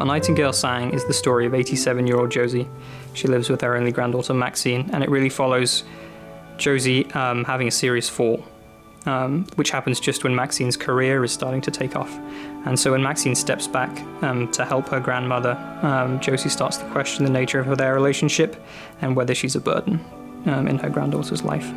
Nightingale Sang is the story of 87-year-old Josie. She lives with her only granddaughter, Maxine, and it really follows Josie having a serious fall, which happens just when Maxine's career is starting to take off. And so when Maxine steps back to help her grandmother, Josie starts to question the nature of their relationship and whether she's a burden in her granddaughter's life.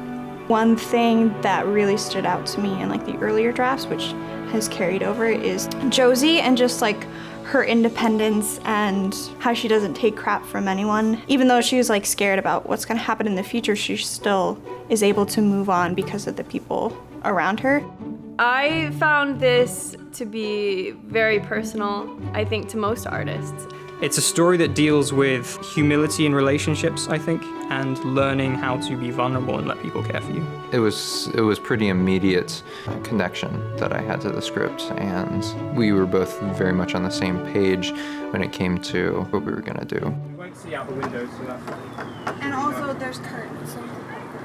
One thing that really stood out to me in like the earlier drafts, which has carried over, is Josie and just like her independence and how she doesn't take crap from anyone. Even though she was like scared about what's gonna happen in the future, she still is able to move on because of the people around her. I found this to be very personal, I think, to most artists. It's a story that deals with humility in relationships, I think, and learning how to be vulnerable and let people care for you. It was pretty immediate connection that I had to the script, and we were both very much on the same page when it came to what we were gonna do. You won't see out the windows, so that's fine. And also there's curtains.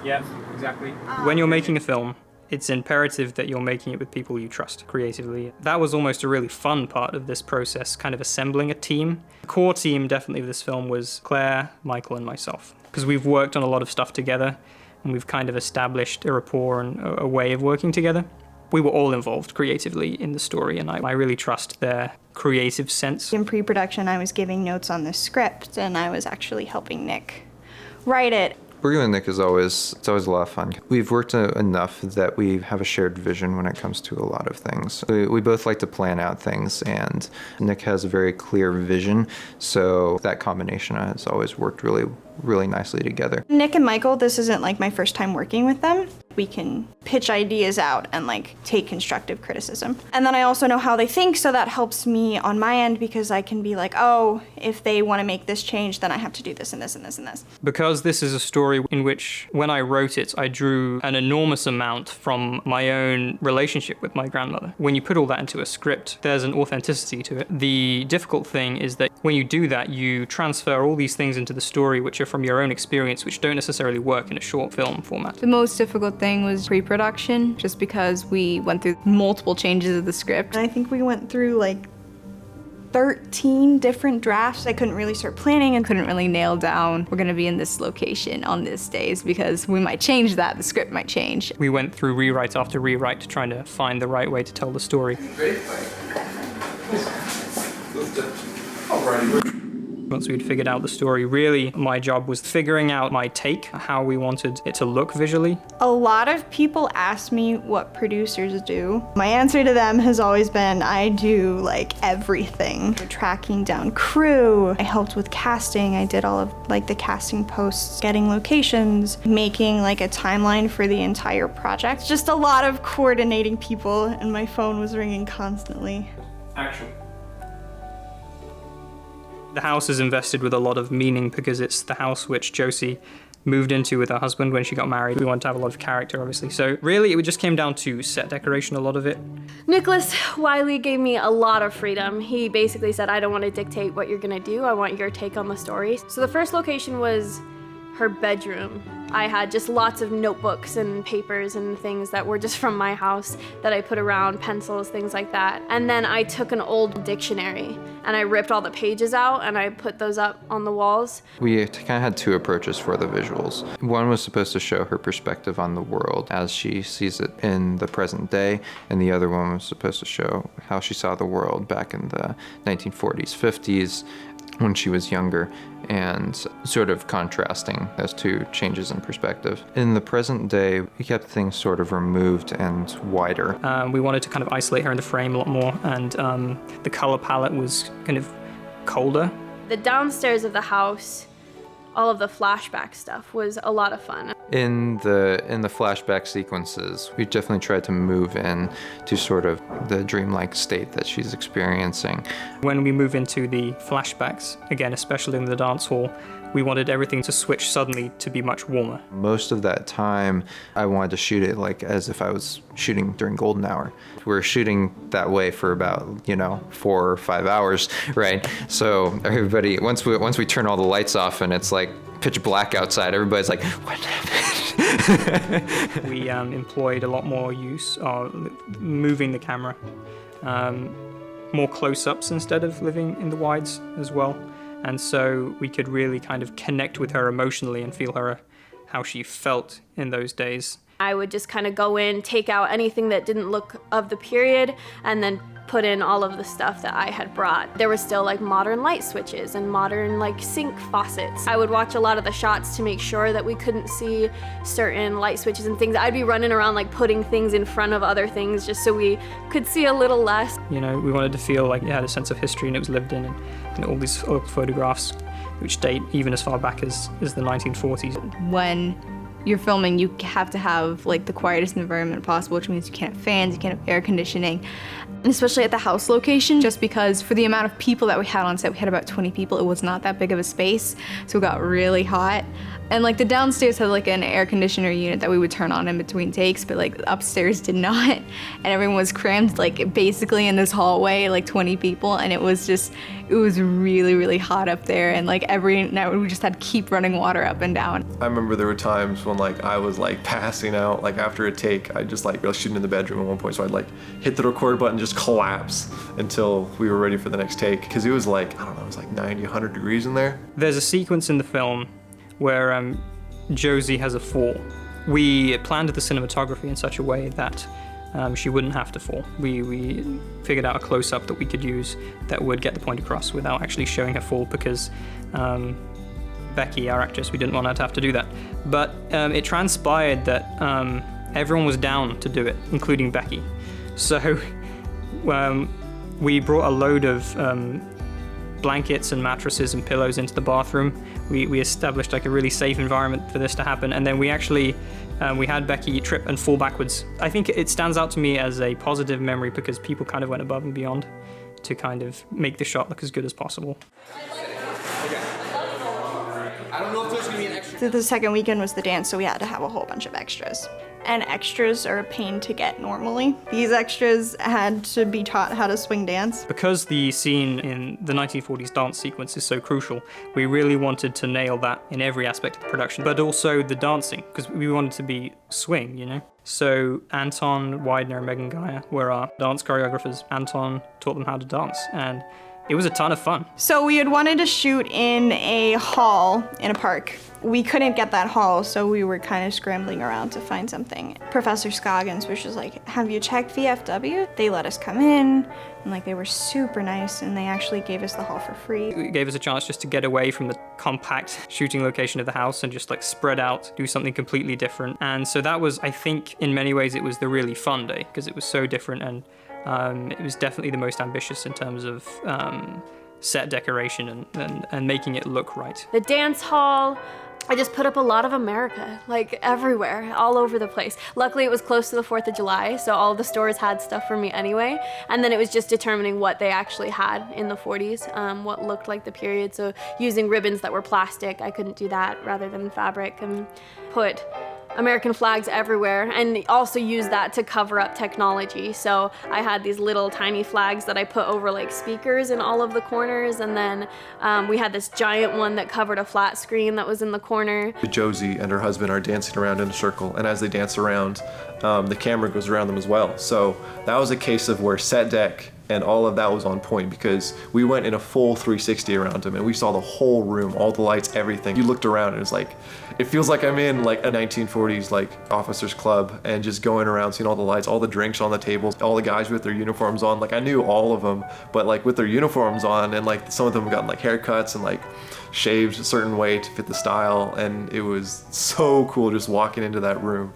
Yeah, exactly. When you're making a film, it's imperative that you're making it with people you trust creatively. That was almost a really fun part of this process, kind of assembling a team. The core team definitely of this film was Claire, Michael, and myself, because we've worked on a lot of stuff together, and we've kind of established a rapport and a way of working together. We were all involved creatively in the story, and I really trust their creative sense. In pre-production, I was giving notes on the script, and I was actually helping Nick write it. Working with Nick is always a lot of fun. We've worked enough that we have a shared vision when it comes to a lot of things. We both like to plan out things, and Nick has a very clear vision, so that combination has always worked really nicely together. Nick and Michael, this isn't like my first time working with them. We can pitch ideas out and like take constructive criticism. And then I also know how they think, so that helps me on my end because I can be like, oh, if they want to make this change, then I have to do this and this and this and this. Because this is a story in which, when I wrote it, I drew an enormous amount from my own relationship with my grandmother. When you put all that into a script, there's an authenticity to it. The difficult thing is that when you do that, you transfer all these things into the story which are from your own experience, which don't necessarily work in a short film format. The most difficult thing was pre-production, just because we went through multiple changes of the script. And I think we went through like 13 different drafts. I couldn't really start planning and Couldn't really nail down, we're gonna be in this location on this days, because we might change that, the script might change. We went through rewrite after rewrite trying to find the right way to tell the story. Once we'd figured out the story, really my job was figuring out my take, how we wanted it to look visually. a lot of people ask me what producers do. My answer to them has always been, I do like everything. Tracking down crew, I helped with casting, I did all of like the casting posts, getting locations, making like a timeline for the entire project. Just a lot of coordinating people, and my phone was ringing constantly. Action. The house is invested with a lot of meaning because it's the house which Josie moved into with her husband when she got married. We wanted to have a lot of character, obviously. So really, it just came down to set decoration, a lot of it. Nicholas Willey gave me a lot of freedom. He basically said, I don't want to dictate what you're gonna do. I want your take on the story. So the first location was her bedroom. I had just lots of notebooks and papers and things that were just from my house that I put around, pencils, things like that. And then I took an old dictionary and I ripped all the pages out and I put those up on the walls. We kind of had two approaches for the visuals. One was supposed to show her perspective on the world as she sees it in the present day, and the other one was supposed to show how she saw the world back in the 1940s, 50s, when she was younger, and sort of contrasting those two changes in perspective. In the present day, we kept things sort of removed and wider. We wanted to kind of isolate her in the frame a lot more, and the color palette was kind of colder. The downstairs of the house, all of the flashback stuff was a lot of fun. In the flashback sequences, we definitely tried to move in to sort of the dreamlike state that she's experiencing. When we move into the flashbacks, again, especially in the dance hall, we wanted everything to switch suddenly to be much warmer. Most of that time, I wanted to shoot it like as if I was shooting during golden hour. We were shooting that way for about, 4 or 5 hours, right? So everybody, once we turn all the lights off and it's like pitch black outside, everybody's like, what happened? We employed a lot more use of moving the camera, more close-ups instead of living in the wides as well. And so we could really kind of connect with her emotionally and feel her, how she felt in those days. I would just kind of go in, take out anything that didn't look of the period, and then put in all of the stuff that I had brought. There was still like modern light switches and modern like sink faucets. I would watch a lot of the shots to make sure that we couldn't see certain light switches and things. I'd be running around like putting things in front of other things just so we could see a little less. You know, we wanted to feel like it had a sense of history and it was lived in, and you know, all these old photographs which date even as far back as the 1940s. When you're filming, you have to have like the quietest environment possible, which means you can't have fans, you can't have air conditioning, and especially at the house location, just because for the amount of people that we had on set, we had about 20 people, it was not that big of a space, so it got really hot. And like the downstairs had like an air conditioner unit that we would turn on in between takes, but like upstairs did not, and everyone was crammed like basically in this hallway, like 20 people, and it was really, really hot up there, and like every night we just had to keep running water up and down. I remember there were times when like I was like passing out, like after a take, I just like was shooting in the bedroom at one point, so I'd like hit the record button, just collapse until we were ready for the next take, because it was like, I don't know, it was like 90, 100 degrees in there. There's a sequence in the film where Josie has a fall. We planned the cinematography in such a way that she wouldn't have to fall. We figured out a close-up that we could use that would get the point across without actually showing her fall, because Becky, our actress, we didn't want her to have to do that. But it transpired that everyone was down to do it, including Becky. So we brought a load of blankets and mattresses and pillows into the bathroom. We established like a really safe environment for this to happen, and then we actually we had Becky trip and fall backwards. I think it stands out to me as a positive memory because people kind of went above and beyond to kind of make the shot look as good as possible. The second weekend was the dance, so we had to have a whole bunch of extras. And extras are a pain to get normally. These extras had to be taught how to swing dance. Because the scene in the 1940s dance sequence is so crucial, we really wanted to nail that in every aspect of the production, but also the dancing, because we wanted to be swing, you know? So Anton Widener and Megan Geyer were our dance choreographers. Anton taught them how to dance, and it was a ton of fun. So we had wanted to shoot in a hall in a park. We couldn't get that hall, so we were kind of scrambling around to find something. Professor Scoggins was just like, have you checked VFW? They let us come in, and like they were super nice, and they actually gave us the hall for free. It gave us a chance just to get away from the compact shooting location of the house and just like spread out, do something completely different. And so that was, I think, in many ways, it was the really fun day, because it was so different, and it was definitely the most ambitious in terms of set decoration and making it look right. The dance hall, I just put up a lot of America, like everywhere, all over the place. Luckily it was close to the 4th of July, so all the stores had stuff for me anyway. And then it was just determining what they actually had in the 40s, what looked like the period. So using ribbons that were plastic, I couldn't do that rather than fabric, and put American flags everywhere, and also use that to cover up technology. So I had these little tiny flags that I put over like speakers in all of the corners, and then we had this giant one that covered a flat screen that was in the corner. Josie and her husband are dancing around in a circle, and as they dance around, the camera goes around them as well. So that was a case of where set dec and all of that was on point, because we went in a full 360 around them and we saw the whole room, all the lights, everything. You looked around and it was like, it feels like I'm in like a 1940s like officers club, and just going around seeing all the lights, all the drinks on the tables, all the guys with their uniforms on. Like I knew all of them, but like with their uniforms on, and like some of them got like haircuts and like shaved a certain way to fit the style, and it was so cool just walking into that room.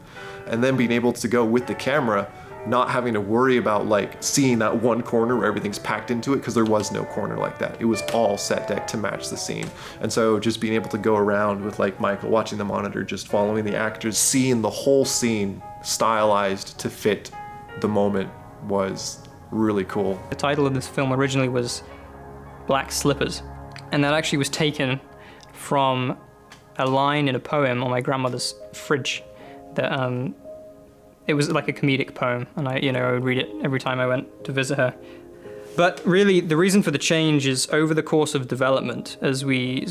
And then being able to go with the camera, not having to worry about like seeing that one corner where everything's packed into it, because there was no corner like that. It was all set dec to match the scene. And so just being able to go around with like Michael, watching the monitor, just following the actors, seeing the whole scene stylized to fit the moment was really cool. The title of this film originally was Black Slippers, and that actually was taken from a line in a poem on my grandmother's fridge that it was like a comedic poem, and I would read it every time I went to visit her. But really, the reason for the change is over the course of development, as we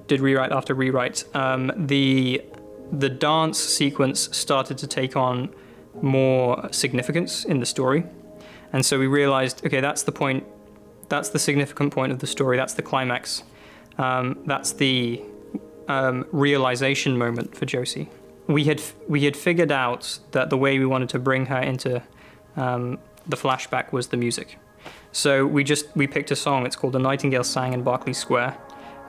did rewrite after rewrite, the dance sequence started to take on more significance in the story, and so we realized, okay, that's the point That's the significant point of the story. That's the climax. That's the realization moment for Josie. We had figured out that the way we wanted to bring her into the flashback was the music. So we picked a song. It's called "The Nightingale Sang" in Berkeley Square.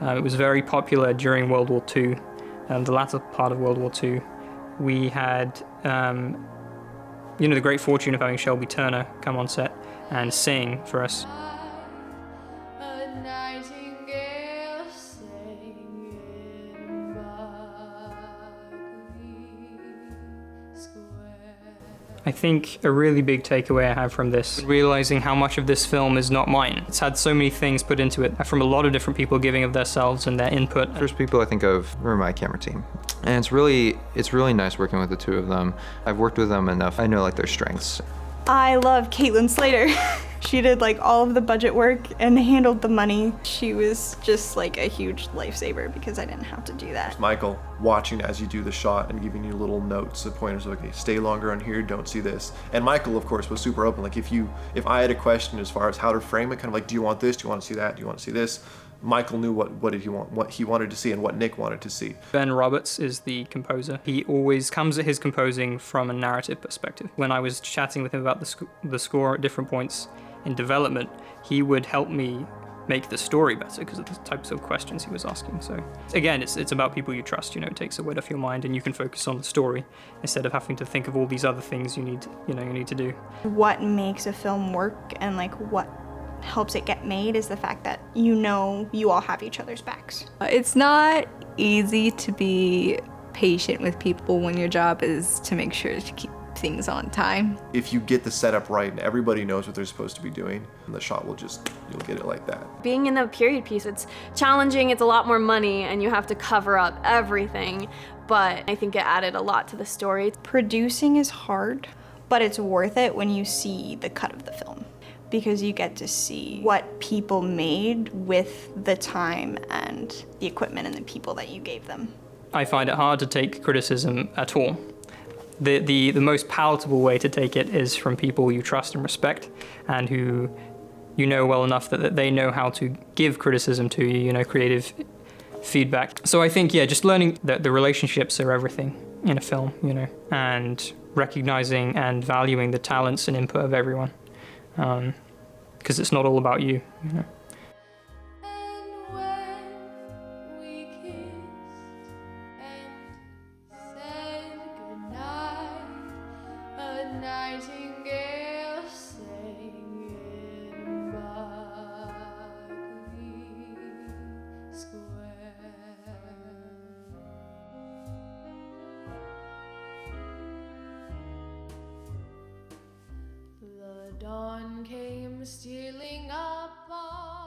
It was very popular during World War II, and the latter part of World War II. We had the great fortune of having Shelby Turner come on set and sing for us. A nightingale sang in Berkeley Square. I think a really big takeaway I have from this, realizing how much of this film is not mine. It's had so many things put into it from a lot of different people giving of themselves and their input. First people I think of are my camera team. And it's really nice working with the two of them. I've worked with them enough. I know like their strengths. I love Caitlin Slater. She did like all of the budget work and handled the money. She was just like a huge lifesaver because I didn't have to do that. Michael watching as you do the shot and giving you little notes and pointers, okay, stay longer on here, don't see this. And Michael, of course, was super open. Like if I had a question as far as how to frame it, kind of like, do you want this? Do you want to see that? Do you want to see this? Michael knew what did he want, what he wanted to see, and what Nick wanted to see. Ben Roberts is the composer. He always comes at his composing from a narrative perspective. When I was chatting with him about the score at different points in development, he would help me make the story better because of the types of questions he was asking. So again, it's about people you trust. It takes a weight off your mind, and you can focus on the story instead of having to think of all these other things you need to do. What makes a film work and like what helps it get made is the fact that you all have each other's backs. It's not easy to be patient with people when your job is to make sure to keep things on time. If you get the setup right and everybody knows what they're supposed to be doing, the shot you'll get it like that. Being in a period piece, it's challenging, it's a lot more money, and you have to cover up everything, but I think it added a lot to the story. Producing is hard, but it's worth it when you see the cut of the film, because you get to see what people made with the time and the equipment and the people that you gave them. I find it hard to take criticism at all. The most palatable way to take it is from people you trust and respect, and who you know well enough that they know how to give criticism to you, creative feedback. So I think, just learning that the relationships are everything in a film, and recognizing and valuing the talents and input of everyone. Because it's not all about you. And when we kissed and said goodnight, a nightingale sang in Berkeley Square. The dawn came stealing up on